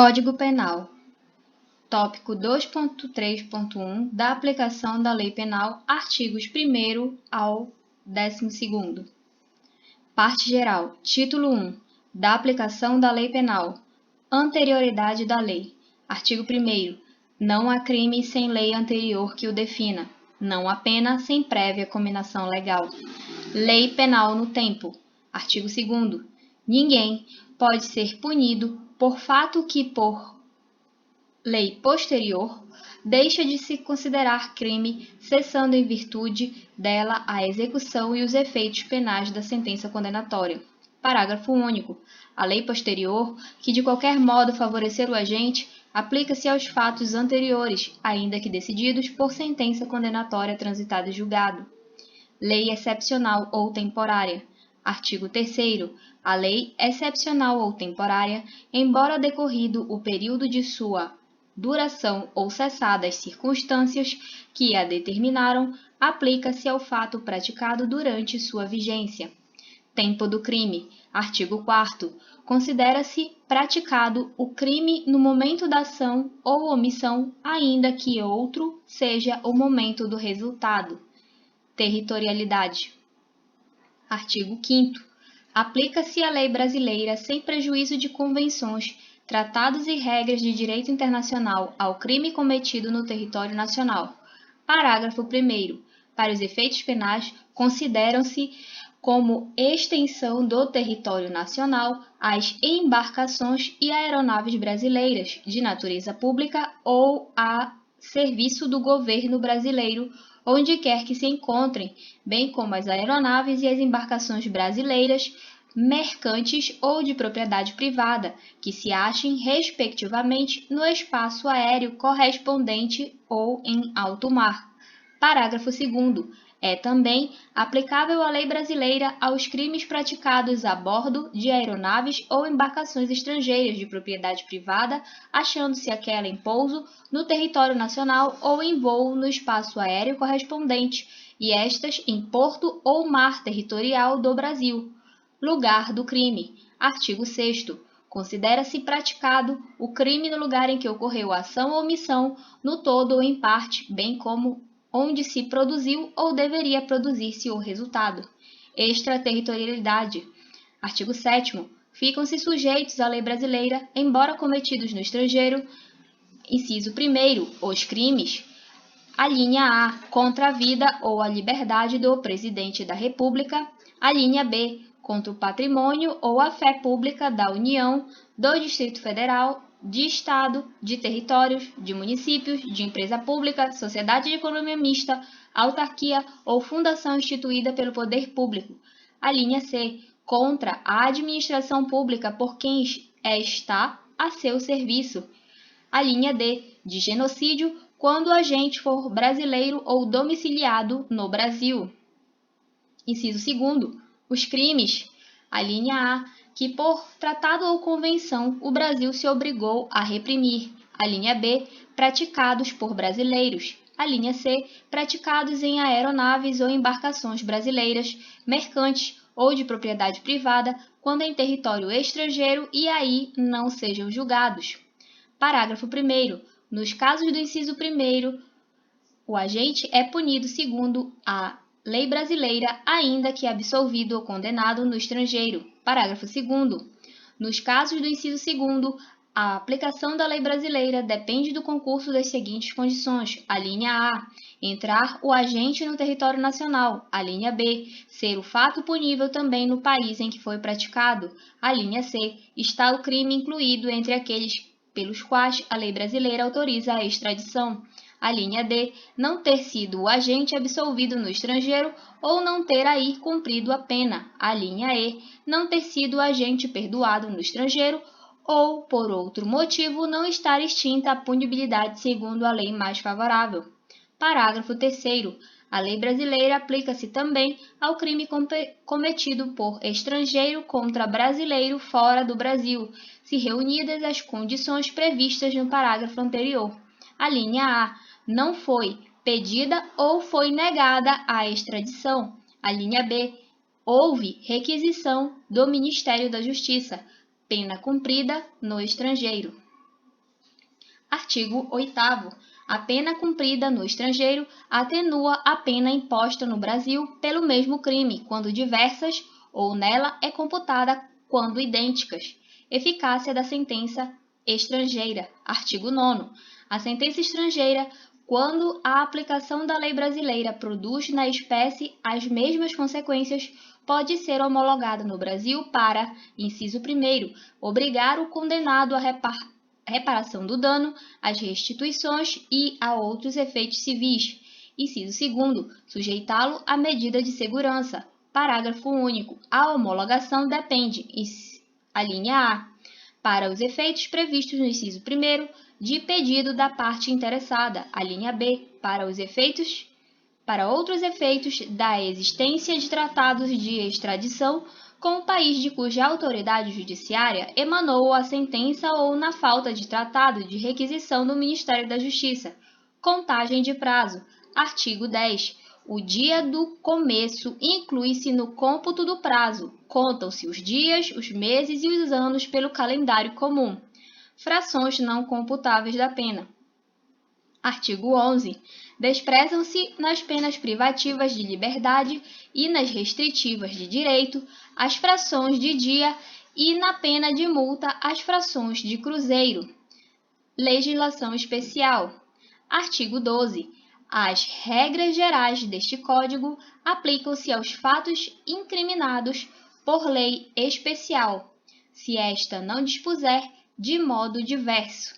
Código Penal. Tópico 2.3.1 da aplicação da Lei Penal, artigos 1º ao 12º. Parte geral. Título 1. Da aplicação da Lei Penal. Anterioridade da lei. Artigo 1º. Não há crime sem lei anterior que o defina. Não há pena sem prévia cominação legal. Lei penal no tempo. Artigo 2º. Ninguém pode ser punido por fato que, por lei posterior, deixa de se considerar crime, cessando em virtude dela a execução e os efeitos penais da sentença condenatória. Parágrafo único. A lei posterior, que de qualquer modo favorecer o agente, aplica-se aos fatos anteriores, ainda que decididos por sentença condenatória transitada em julgado. Lei excepcional ou temporária. Artigo 3º. A lei excepcional ou temporária, embora decorrido o período de sua duração ou cessadas circunstâncias que a determinaram, aplica-se ao fato praticado durante sua vigência. Tempo do crime. Artigo 4º. Considera-se praticado o crime no momento da ação ou omissão, ainda que outro seja o momento do resultado. Territorialidade. Artigo 5º. Aplica-se a lei brasileira sem prejuízo de convenções, tratados e regras de direito internacional ao crime cometido no território nacional. Parágrafo 1º. Para os efeitos penais, consideram-se como extensão do território nacional as embarcações e aeronaves brasileiras de natureza pública ou a serviço do governo brasileiro, onde quer que se encontrem, bem como as aeronaves e as embarcações brasileiras, mercantes ou de propriedade privada, que se achem, respectivamente, no espaço aéreo correspondente ou em alto mar. Parágrafo 2º. É também aplicável a lei brasileira aos crimes praticados a bordo de aeronaves ou embarcações estrangeiras de propriedade privada, achando-se aquela em pouso no território nacional ou em voo no espaço aéreo correspondente, e estas em porto ou mar territorial do Brasil. Lugar do crime. Artigo 6º. Considera-se praticado o crime no lugar em que ocorreu a ação ou omissão, no todo ou em parte, bem como onde se produziu ou deveria produzir-se o resultado. Extraterritorialidade. Artigo 7º. Ficam-se sujeitos à lei brasileira, embora cometidos no estrangeiro. Inciso 1º. Os crimes. Alínea A. Contra a vida ou a liberdade do Presidente da República. Alínea B. Contra o patrimônio ou a fé pública da União, do Distrito Federal, de Estado, de territórios, de municípios, de empresa pública, sociedade de economia mista, autarquia ou fundação instituída pelo poder público. A linha C. Contra a administração pública por quem está a seu serviço. A linha D. De genocídio, quando o agente for brasileiro ou domiciliado no Brasil. Inciso 2º. Os crimes. A linha A. Que por tratado ou convenção o Brasil se obrigou a reprimir. A linha B. Praticados por brasileiros. A linha C. Praticados em aeronaves ou embarcações brasileiras, mercantes ou de propriedade privada, quando em território estrangeiro e aí não sejam julgados. Parágrafo 1º. Nos casos do inciso 1º, o agente é punido segundo a lei brasileira, ainda que absolvido ou condenado no estrangeiro. Parágrafo 2º. Nos casos do inciso 2º, a aplicação da lei brasileira depende do concurso das seguintes condições. A linha A. Entrar o agente no território nacional. A linha B. Ser o fato punível também no país em que foi praticado. A linha C. Está o crime incluído entre aqueles pelos quais a lei brasileira autoriza a extradição. A linha D. Não ter sido o agente absolvido no estrangeiro ou não ter aí cumprido a pena. A linha E. Não ter sido o agente perdoado no estrangeiro ou, por outro motivo, não estar extinta a punibilidade segundo a lei mais favorável. Parágrafo 3º. A lei brasileira aplica-se também ao crime cometido por estrangeiro contra brasileiro fora do Brasil, se reunidas as condições previstas no parágrafo anterior. A linha A. Não foi pedida ou foi negada a extradição. A linha B. Houve requisição do Ministério da Justiça. Pena cumprida no estrangeiro. Artigo 8º. A pena cumprida no estrangeiro atenua a pena imposta no Brasil pelo mesmo crime, quando diversas, ou nela é computada quando idênticas. Eficácia da sentença estrangeira. Artigo 9º. A sentença estrangeira, quando a aplicação da lei brasileira produz na espécie as mesmas consequências, pode ser homologada no Brasil para, inciso 1º, obrigar o condenado a reparação do dano, as restituições e a outros efeitos civis. Inciso 2º, sujeitá-lo à medida de segurança. Parágrafo único. A homologação depende, a linha A, para os efeitos previstos no inciso 1º, de pedido da parte interessada. A linha B, para outros efeitos da existência de tratados de extradição com o país de cuja autoridade judiciária emanou a sentença ou na falta de tratado de requisição do Ministério da Justiça. Contagem de prazo. Artigo 10. O dia do começo inclui-se no cômputo do prazo. Contam-se os dias, os meses e os anos pelo calendário comum. Frações não computáveis da pena. Artigo 11. Desprezam-se nas penas privativas de liberdade e nas restritivas de direito as frações de dia e na pena de multa as frações de cruzeiro. Legislação especial. Artigo 12. As regras gerais deste Código aplicam-se aos fatos incriminados por lei especial, se esta não dispuser de modo diverso.